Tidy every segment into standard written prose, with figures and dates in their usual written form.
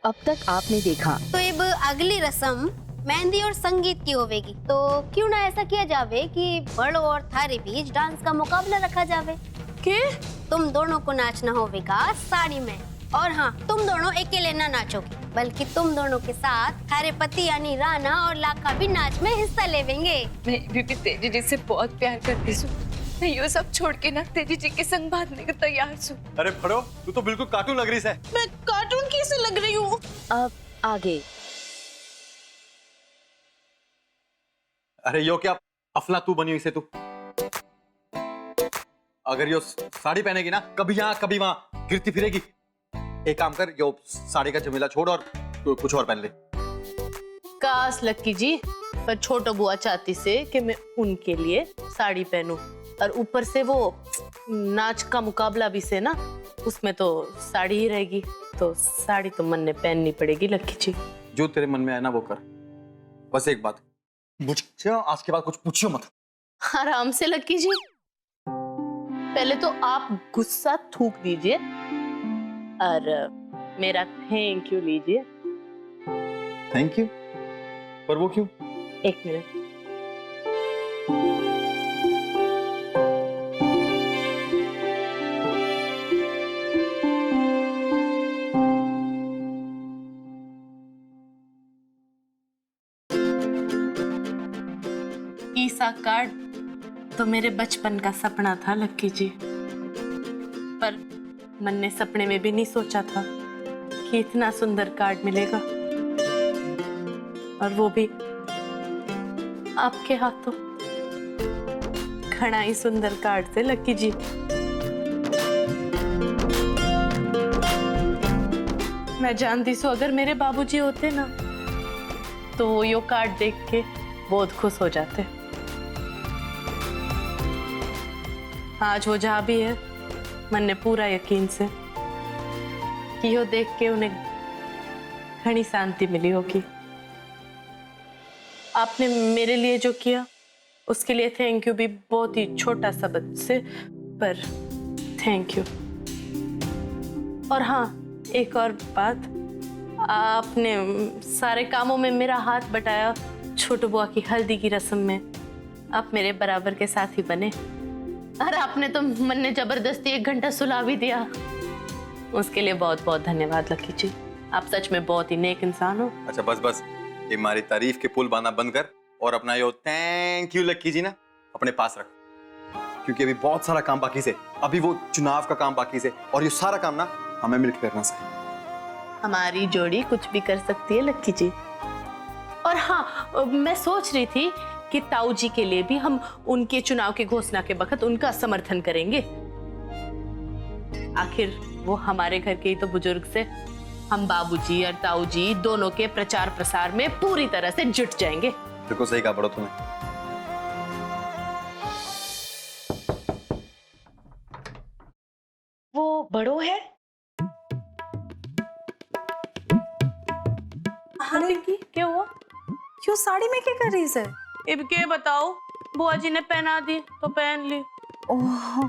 अब तक आपने देखा। तो अब अगली रस्म मेहंदी और संगीत की होवेगी। तो क्यों ना ऐसा किया जावे कि बड़ो और थारे बीच डांस का मुकाबला रखा जावे। के? तुम दोनों को नाचना होवेगा साड़ी में। और हाँ, तुम दोनों अकेले ना नाचोगे, बल्कि तुम दोनों के साथ थारे पति यानी राणा और लाखा भी नाच में हिस्सा लेवेंगे। मैं भी तेजी जी से बहुत प्यार करती हूँ। मैं ये सब छोड़ के ना तेजी जी के संग भागने को तैयार हूँ। अरे फड़ो, तू तो बिल्कुल कार्टून लग रही है। मैं कार्टून कैसे लग रही हूँ? अब आगे। अरे यो क्या अफला तू बनी हुई से तू। अगर यो साड़ी पहनेगी ना, कभी यहाँ कभी वहाँ गिरती फिरेगी। एक काम कर, यो साड़ी का झमेला छोड़ और कुछ और पहन ले। काश लक्की जी, पर छोटो बुआ चाहती से कि मैं उनके लिए साड़ी पहनूं, और ऊपर से वो नाच का मुकाबला भी से ना, उसमें तो साड़ी ही रहेगी। तो साड़ी तो मन ने पहननी पड़ेगी लक्की जी। जो तेरे मन में आए ना वो कर। बस एक बात, मुझसे आज के बाद कुछ पूछियो मत। आराम से लक्की जी, पहले तो आप गुस्सा थूक दीजिए और मेरा थैंक यू लीजिए। Thank you? पर वो क्यों? एक मिनट। ईसा कार्ड तो मेरे बचपन का सपना था लक्की जी, पर मन ने सपने में भी नहीं सोचा था कि इतना सुंदर कार्ड मिलेगा, और वो भी आपके हाथों। घना ही सुंदर कार्ड से लक्की जी। मैं जानती सो अगर मेरे बाबूजी होते ना, तो वो यो कार्ड देख के बहुत खुश हो जाते। आज वो जहाँ भी है, मन ने पूरा यकीन से कि यो देख के उन्हें घनी शांति मिली होगी। आपने मेरे लिए जो किया उसके लिए थैंक यू भी बहुत ही छोटा शब्द से, पर थैंक यू। और हाँ, एक और बात, आपने सारे कामों में मेरा हाथ बटाया। छोटू बुआ की हल्दी की रस्म में आप मेरे बराबर के साथी बने, और आपने तो मन ने जबरदस्ती 1 घंटा सुला भी दिया। उसके लिए बहुत बहुत धन्यवाद लक्की जी। आप सच में बहुत ही नेक इंसान हो। अच्छा बस बस, ये हमारी तारीफ के पुल बांधना बंद कर और अपना यो थैंक यू लक्की जी ना अपने पास रख, क्योंकि अभी बहुत सारा काम बाकी से। अभी वो चुनाव का काम बाकी से, और ये सारा काम ना हमें मिलकर करना चाहिए। हमारी जोड़ी कुछ भी कर सकती है लक्की जी। और हाँ, मैं सोच रही थी कि ताऊ जी के लिए भी हम उनके चुनाव के घोषणा के वक्त उनका समर्थन करेंगे। आखिर वो हमारे घर के ही तो बुजुर्ग से। हम बाबूजी और ताऊ जी दोनों के प्रचार प्रसार में पूरी तरह से जुट जाएंगे। बिल्कुल सही कहा बड़ो तुमने। वो बड़ो है। हाँ पिंकी, क्या हुआ? क्यों साड़ी में क्या कर रही है? अब के बताओ, बुआ जी ने पहना दी तो पहन ली। ओह,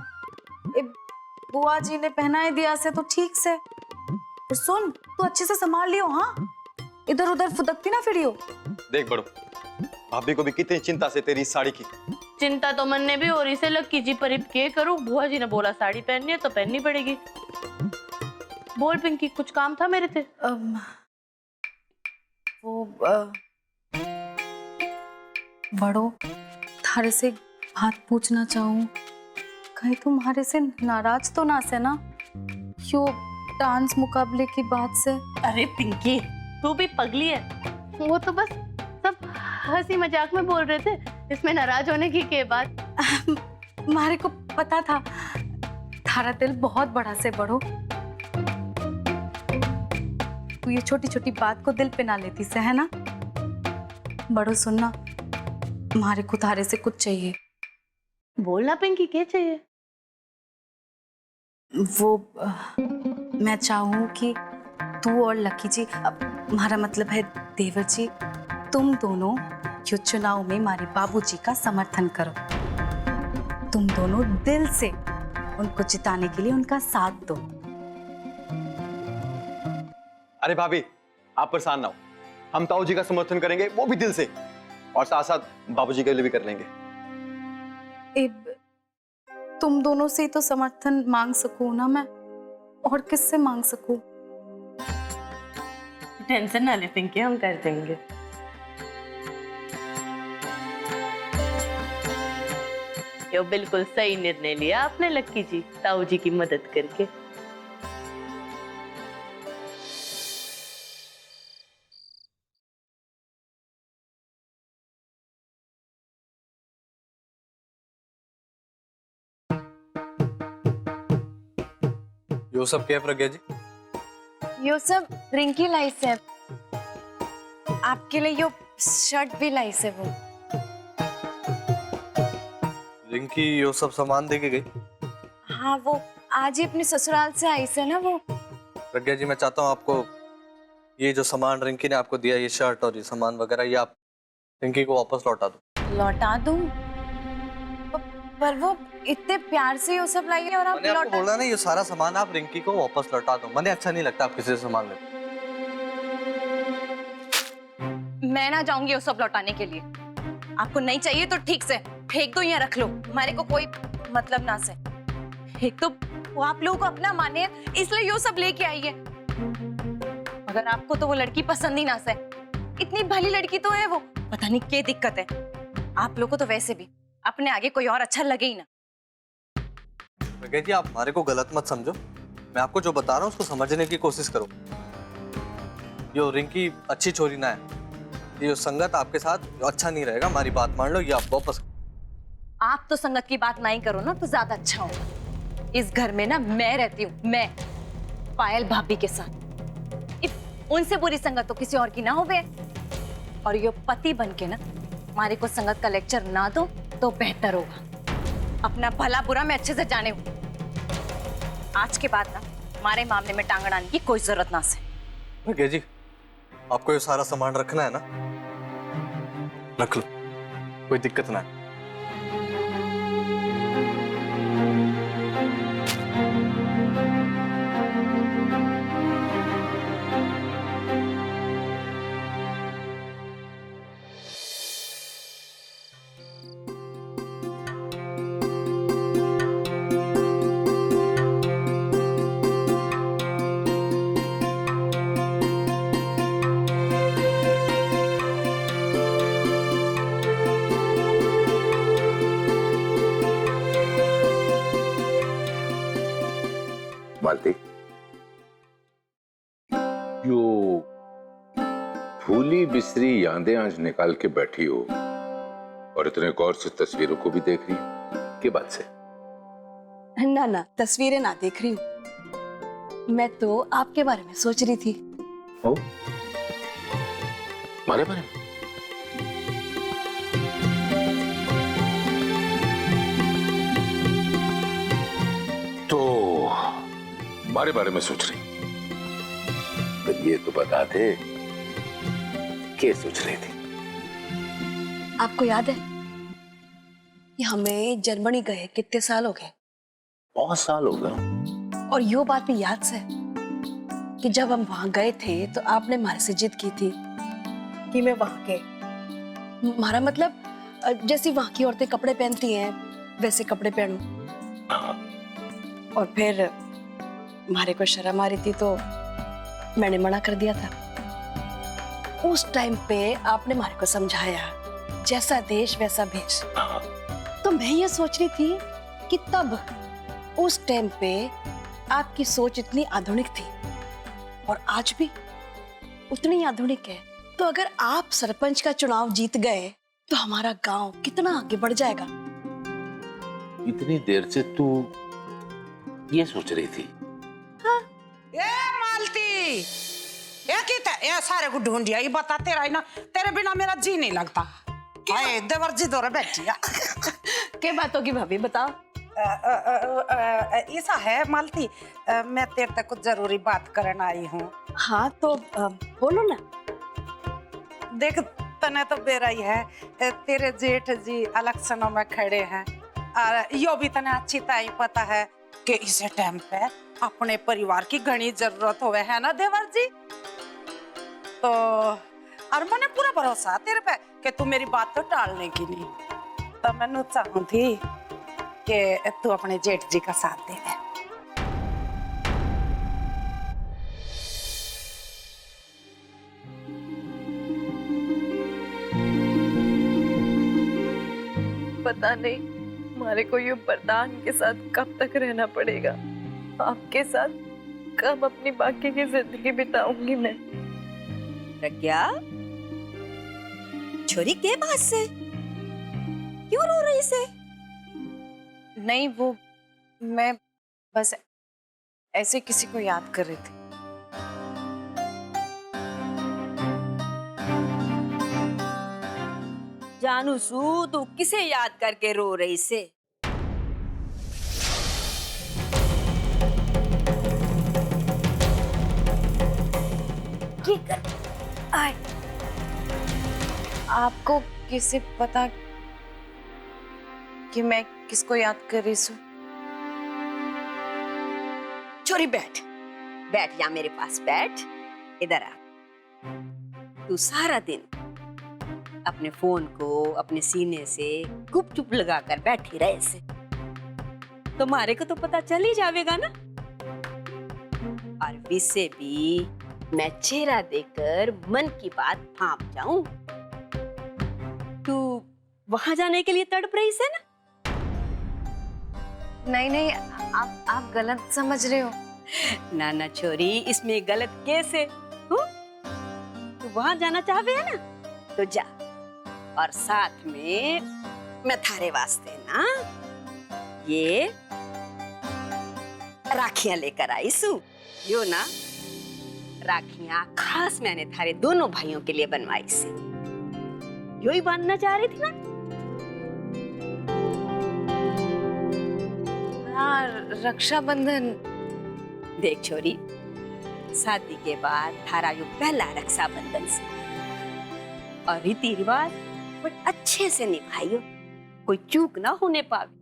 बुआ जी ने पहनाई दिया से तो ठीक से। पर सुन, तू अच्छे से संभाल लियो। हाँ, इधर उधर फुदकती ना फिरियो। देख बड़ो, भाभी को भी कितनी चिंता से तेरी साड़ी की। चिंता तो मन ने भी हो रही से लक्की जी, पर के करूं? बुआ जी ने बोला साड़ी पहननी है तो पहननी पड़ेगी। बोल पिंकी, कुछ काम था मेरे से? बड़ो, थारे से बात पूछना चाहूँ। कहीं तुम्हारे से नाराज तो ना से ना, क्यों डांस मुकाबले की बात से? अरे पिंकी, तू भी पगली है। वो तो बस सब हंसी मजाक में बोल रहे थे, इसमें नाराज होने की क्या बात? मारे को पता था थारा दिल बहुत बड़ा से बड़ो। तू ये छोटी छोटी बात को दिल पे ना लेती से, है ना? बड़ो सुनना, मारे को थारे से कुछ चाहिए। बोलना पिंकी, क्या चाहिए? वो मैं चाहूँ कि तू और लकी जी, हमारा मतलब है देवर जी, तुम दोनों यो चुनाव में हमारे बाबूजी का समर्थन करो। तुम दोनों दिल से उनको जिताने के लिए उनका साथ दो। अरे भाभी, आप परेशान ना हो, हम ताऊ जी का समर्थन करेंगे, वो भी दिल से, और साथ साथ बाबूजी के लिए भी कर लेंगे। तुम दोनों से ही तो समर्थन मांग सकूं ना मैं, और किससे मांग सकूं? टेंशन ना ले पिंकी, हम कर देंगे। यो बिल्कुल सही निर्णय लिया आपने लक्की जी, ताऊ जी की मदद करके। यो सब क्या है प्रज्ञा जी? यो सब रिंकी लाई से, आपके लिए यो शर्ट भी लाई से वो। रिंकी यो सब सामान दे के गई? हाँ, वो आज ही अपने ससुराल से आई से ना वो। प्रज्ञा जी, मैं चाहता हूँ आपको ये जो सामान रिंकी ने आपको दिया, ये शर्ट और ये सामान वगैरह, ये आप रिंकी को वापस लौटा दो। लौटा दूं? पर वो इतने प्यार से यो सब लाई है और आप मैंने आपको लौटा। बोला ना, ये सारा सामान आप रिंकी को वापस लौटा दो। मुझे अच्छा नहीं लगता आप किसी से सामान ले। मैं ना जाऊंगी वो सब लौटाने के लिए। आपको नहीं चाहिए तो ठीक से फेंक दो या रख लो, हमारे को कोई मतलब ना से। एक तो वो आप लोगों को अपना माने इसलिए यो सब लेके आई है, मगर आपको तो वो लड़की पसंद ही ना से। इतनी भली लड़की तो है वो, पता नहीं क्या दिक्कत है। आप लोगों को तो वैसे भी अपने आगे कोई और अच्छा लगे ही ना। प्रज्ञा जी, आप हमारे को गलत मत समझो, मैं आपको जो बता रहा हूँ उसको समझने की कोशिश करो। यो रिंकी अच्छी छोरी ना है, ये संगत आपके साथ अच्छा नहीं रहेगा, हमारी बात मान लो, ये आप वापस। आप तो संगत की बात नहीं करो ना तो ज्यादा अच्छा होगा। इस घर में ना मैं रहती हूँ, मैं पायल भाभी के साथ। उनसे बुरी संगत तो किसी और की ना हो बे। और ये पति बन के ना हमारे को संगत का लेक्चर ना दो तो बेहतर होगा। अपना भला बुरा मैं अच्छे से जाने हूँ। आज के बाद ना हमारे मामले में टांग अड़ाने की कोई जरूरत ना से। प्रज्ञा जी, आपको ये सारा सामान रखना है ना, रख लो, कोई दिक्कत ना है। मालती, जो फूली बिसरी यादें आज निकाल के बैठी हो और इतने गौर से तस्वीरों को भी देख रही हो, क्या बात से? ना ना, तस्वीरें ना देख रही हूँ, मैं तो आपके बारे में सोच रही थी। ओ, हमारे बारे में? तो हमारे बारे में सोच रही? तो ये तो बता दे, क्या सोच रही थी? आपको याद है कि हमें जर्मनी गए कितने साल हो गए? बहुत साल हो गए। और यो बात भी याद से कि जब हम वहां गए थे तो आपने हमारे से जिद की थी कि मैं वहां के, हमारा मतलब जैसी वहां की औरतें कपड़े पहनती हैं वैसे कपड़े पहनूं। और फिर हमारे को शर्म आ रही थी तो मैंने मना कर दिया था। उस टाइम पे आपने हमारे को समझाया, जैसा देश वैसा भेष। तो मैं ये सोच रही थी कि तब उस टाइम पे आपकी सोच इतनी आधुनिक थी और आज भी उतनी आधुनिक है। तो अगर आप सरपंच का चुनाव जीत गए तो हमारा गांव कितना आगे बढ़ जाएगा। इतनी देर से तू ये सोच रही थी? ए मालती, ये सारे को ढूंढिया, ये बताते रहे ना, तेरे बिना मेरा जी नहीं लगता। हाय देवर जी दौरे बैठी है। क्या बात होगी भाभी, बताओ। ऐसा है मालती, मैं तेरे तक कुछ जरूरी बात करने आई हूँ। हाँ तो बोलो ना। देख, तने तो बेरा ही है, तेरे जेठ जी इलेक्शनों में खड़े हैं और यो भी तने अच्छी तरह पता है कि इस टाइम पे अपने परिवार की घनी जरूरत होवे है ना देवर जी। तो और मैंने पूरा भरोसा तेरे पे कि तू मेरी बात तो टालने की नहीं। तो मैं चाहूँ थी कि तू अपने जेठ जी का साथ दे दे। पता नहीं हमारे को ये वरदान के साथ कब तक रहना पड़ेगा। आपके साथ कब अपनी बाकी की जिंदगी बिताऊंगी मैं। प्रज्ञा, छोरी के बात से क्यों रो रही से? नहीं, वो मैं बस ऐसे किसी को याद कर रही थी। जानू सू, तू किसे याद करके रो रही से? ये कर आए। आपको किसे पता कि मैं किसको याद कर रही हूँ? छोरी बैठ, बैठ यहाँ मेरे पास बैठ। इधर आ। तू सारा दिन अपने फोन को अपने सीने से गुपचुप लगाकर बैठी रहे से, तुम्हारे को तो पता चल ही जाएगा ना। और वैसे भी मैं चेहरा देखकर मन की बात भांप जाऊं। तू वहां जाने के लिए तड़प रही से ना? नहीं नहीं, आप गलत समझ रहे हो। ना ना छोरी, इसमें गलत कैसे? तू वहां जाना चाहवे है ना, तो जा। और साथ में मैं थारे वास्ते ना ये राखियां लेकर आई सू। यो ना राखियां खास मैंने थारे दोनों भाइयों के लिए बनवाई सी। यो ही बांधना चाह रही थी ना? हाँ, रक्षाबंधन। देख छोरी, शादी के बाद थारा यो पहला रक्षाबंधन से, और रीति रिवाज बट अच्छे से निभाइयो, कोई चूक ना होने पावे।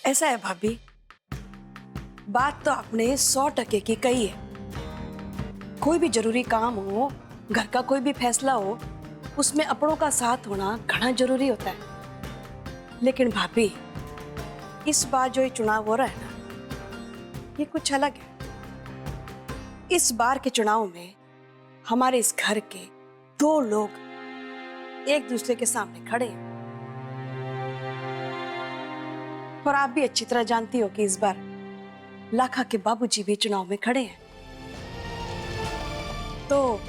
ऐसा है भाभी, बात तो आपने 100% की कही है। कोई भी जरूरी काम हो, घर का कोई भी फैसला हो, उसमें अपनों का साथ होना घना जरूरी होता है। लेकिन भाभी, इस बार जो ये चुनाव हो रहा है ना, ये कुछ अलग है। इस बार के चुनाव में हमारे इस घर के 2 लोग एक दूसरे के सामने खड़े हैं। और आप भी अच्छी तरह जानती हो कि इस बार लाखा के बाबूजी भी चुनाव में खड़े हैं। तो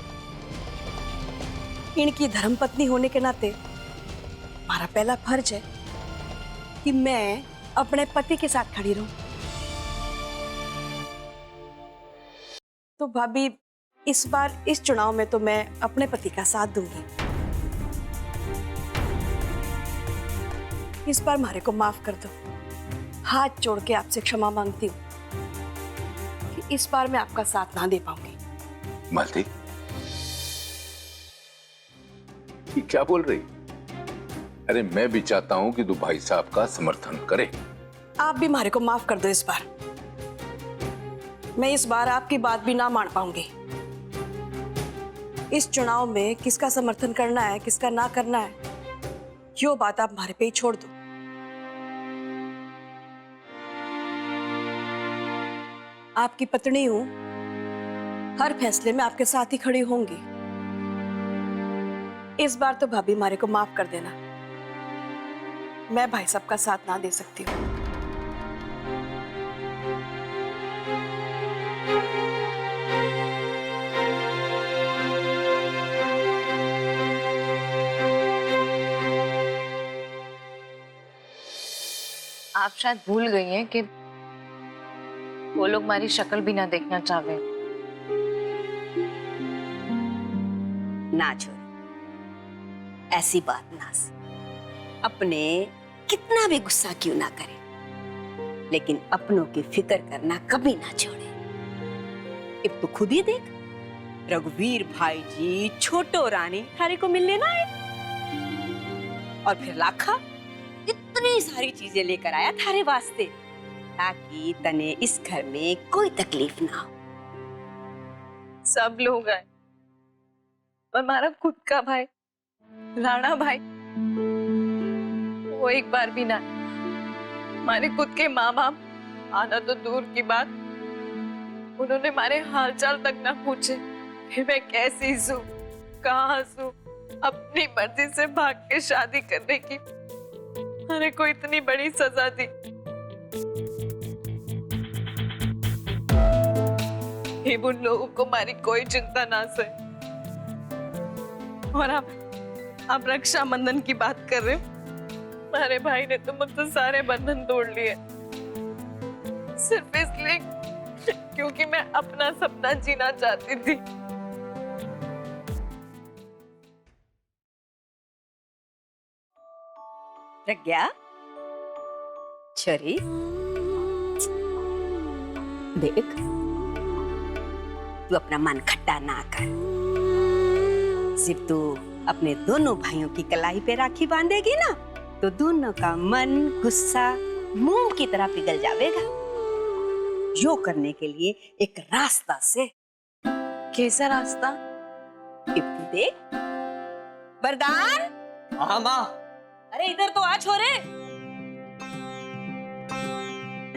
इनकी धर्मपत्नी होने के नाते हमारा पहला फर्ज है कि मैं अपने पति के साथ खड़ी रहूं। तो भाभी, इस बार इस चुनाव में तो मैं अपने पति का साथ दूंगी। इस बार हमारे को माफ कर दो। हाथ जोड़ के आपसे क्षमा मांगती हूँ कि इस बार मैं आपका साथ ना दे पाऊंगी। मालती, ये क्या बोल रही? अरे मैं भी चाहता हूं कि तू भाई साहब का समर्थन करे। आप भी हमारे को माफ कर दो। इस बार मैं इस बार आपकी बात भी ना मान पाऊंगी। इस चुनाव में किसका समर्थन करना है, किसका ना करना है, यो बात आप हमारे पे ही छोड़ दो। आपकी पत्नी हूं, हर फैसले में आपके साथ ही खड़ी होंगी। इस बार तो भाभी हमारे को माफ कर देना। मैं भाई साहब का साथ ना दे सकती हूँ। आप शायद भूल गई हैं कि वो लोग हमारी शक्ल भी ना देखना चाहते। ना छोड़, ऐसी बात ना। अपने कितना भी गुस्सा क्यों ना करे, लेकिन अपनों की फिक्र करना कभी ना छोड़े। अब तो खुद ही देख, रघुवीर भाई जी छोटो रानी थारे को मिलने ना आए, और फिर लाखा इतनी सारी चीजें लेकर आया थारे वास्ते, ताकि तने इस घर में कोई तकलीफ ना हो। सब लोग आए, पर हमारा खुद का भाई राणा भाई वो एक बार भी ना। हमारे खुद के माँ बाप आना तो दूर की बात, उन्होंने हमारे हालचाल तक ना पूछे। फिर मैं कैसी सू, कहाँ सू, अपनी मर्जी से भाग के शादी करने की मेरे को इतनी बड़ी सजा दी। उन लोगों को हमारी कोई चिंता ना सही। और आप रक्षाबंधन की बात कर रहे हो। हमारे भाई ने तो मुझसे सारे बंधन तोड़ लिए, सिर्फ इसलिए क्योंकि मैं अपना सपना जीना चाहती थी। प्रज्ञा, शरीफ, देख, तू अपना मन खट्टा ना कर। सिर्फ तू अपने दोनों भाइयों की कलाई पे राखी बांधेगी ना, तो दोनों का मन गुस्सा मोम की तरह पिघल जाएगा। यो करने के लिए एक रास्ता से। कैसा रास्ता? इब्तू देख, वरदान। हाँ माँ। अरे इधर तो आ छोरे।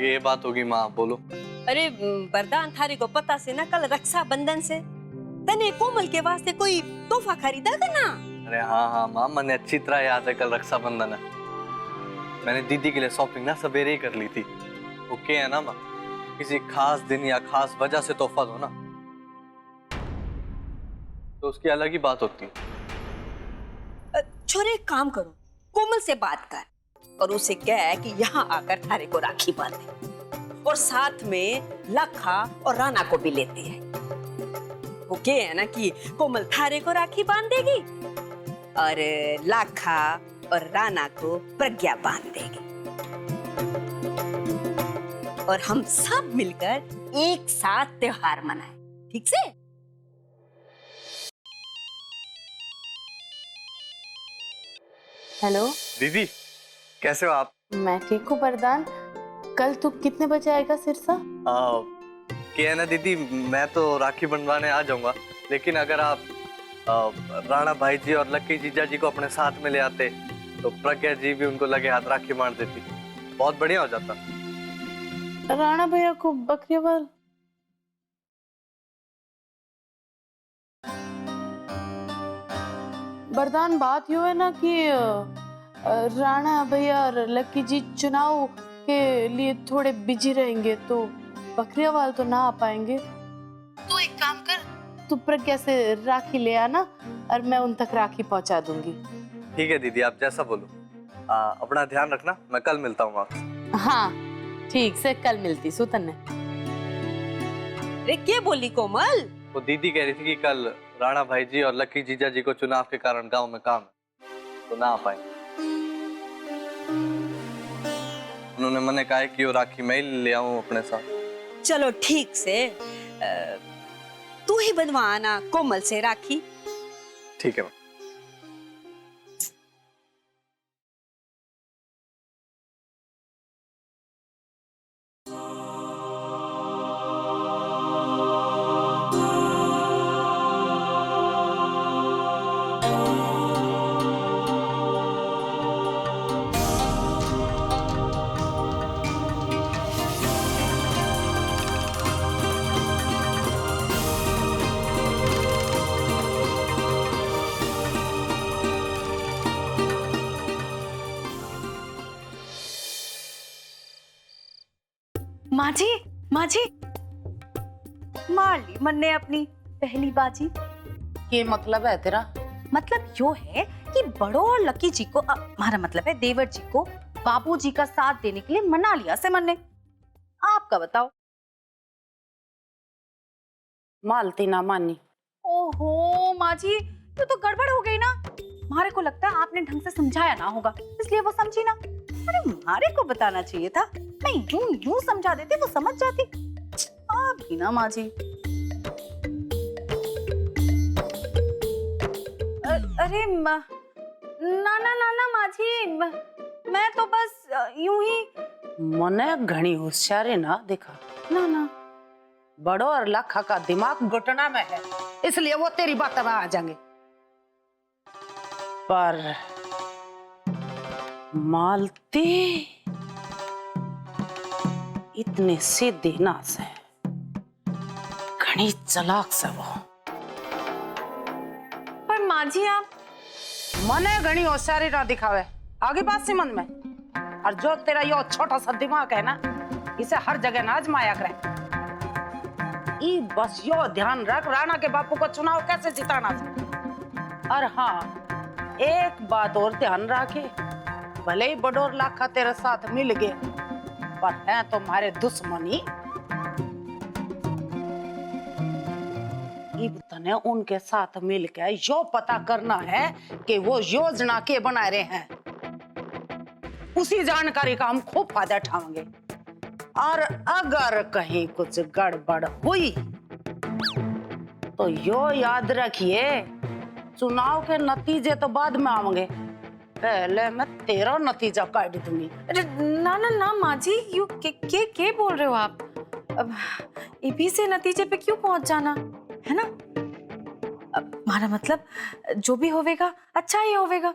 ये बात होगी माँ, बोलो। अरे वरदान, थारी को पता से ना कल रक्षाबंधन से तने कोमल के वास्ते कोई तोहफा खरीदा करना। अरे हाँ माँ, मैंने अच्छी तरह याद है, कल रक्षाबंधन है। मैंने दीदी के लिए शॉपिंग ना सवेरे ही कर ली थी। ओके है ना माँ, किसी खास दिन या खास वजह से तोहफा दो ना, तो उसकी अलग ही बात होती है। छोरे एक काम करो, कोमल से बात कर और उसे कह कि यहाँ आकर थारे को राखी बांधे, और साथ में लखा और राना को भी लेते हैं। ओके है ना कि कोमल थारे को राखी बांधेगी और लाखा और राना को प्रज्ञा बांध देगी, और हम सब मिलकर एक साथ त्योहार मनाएं, ठीक से? हेलो दीदी, कैसे हो आप? मैं ठीक हूँ वरदान। कल तू कितने बजे आएगा सिरसा? क्या है ना दीदी, मैं तो राखी बंधवाने आ जाऊंगा, लेकिन अगर आप राणा भाई जी और लक्की जीजा जी को अपने साथ में ले आते तो प्रज्ञा जी भी उनको लगे हाथ राखी बांध देती, बहुत बढ़िया हो जाता। राणा भैया को बकरीवाल वरदान, बात यो है ना कि राणा भैया और लक्की जी चुनाव के लिए थोड़े बिजी रहेंगे, तो बकरियावाल तो ना आ पाएंगे। तू एक काम कर, तू प्रज्ञा से राखी ले आना और मैं उन तक राखी पहुंचा दूंगी। ठीक है दीदी, आप जैसा बोलो। अपना ध्यान रखना, मैं कल मिलता हूँ आपसे। हाँ ठीक से, कल मिलती सुतन ने। अरे क्या बोली कोमल? वो दीदी कह रही थी कि कल राणा भाई जी और लक्की जीजा जी को चुनाव के कारण गांव में काम है, तो ना आ पाएंगे। उन्होंने मैंने कहा है कि वो राखी मैं ही ले आऊं अपने साथ। चलो ठीक से, तू ही बंधवाना कोमल से राखी। ठीक है। माँ जी, माँ जी, मार ली मन्ने अपनी पहली बाजी। ये मतलब है तेरा? मतलब यो है कि बड़ों और लकी जी को, हमारा मतलब है देवर जी को, बाबूजी का साथ देने के लिए मना लिया से मन्ने। आपका बताओ। मालती ना मानी। ओहो माँ जी, ये तो गड़बड़ हो गई ना। मारे को लगता है आपने ढंग से समझाया ना होगा, इसलिए वो समझी ना। अरे मारे को बताना चाहिए था, मैं यूं समझा देती, वो समझ जाती। आप ही ना माँ जी। अरे ना माँ जी, मैं तो बस यूं ही। मने घणी होशियार है ना, देखा ना बड़ो और लखा का दिमाग घुटना में है, इसलिए वो तेरी बात में आ जाएंगे। पर मालती इतने सीधी ना से, घनी चालाक से वो। पर माँ जी आप मने घनी होशियारी ना दिखावे, आगे बात सी मन में। और जो तेरा यो छोटा सा दिमाग है ना, इसे हर जगह ना आजमाया करे। ई बस यो ध्यान रख, राणा के बापू को चुनाव कैसे जिताना था। और हाँ, एक बात और ध्यान रखे, भले ही बडोर लाखा तेरे साथ मिल गए, पर है तुम्हारे दुश्मनी। इब तने उनके साथ मिलकर यो पता करना है कि वो योजना के बना रहे हैं। उसी जानकारी का हम खूब फायदा उठाएंगे। और अगर कहीं कुछ गड़बड़ हुई तो यो याद रखिए, चुनाव के नतीजे तो बाद में आएंगे, पहले मैं तेरा नतीजा काट दूंगी। अरे ना ना ना माँ जी, यू के बोल रहे हो आप? अब इसी से नतीजे पे क्यों पहुंच जाना, है ना? हमारा मतलब जो भी होवेगा अच्छा ही होवेगा।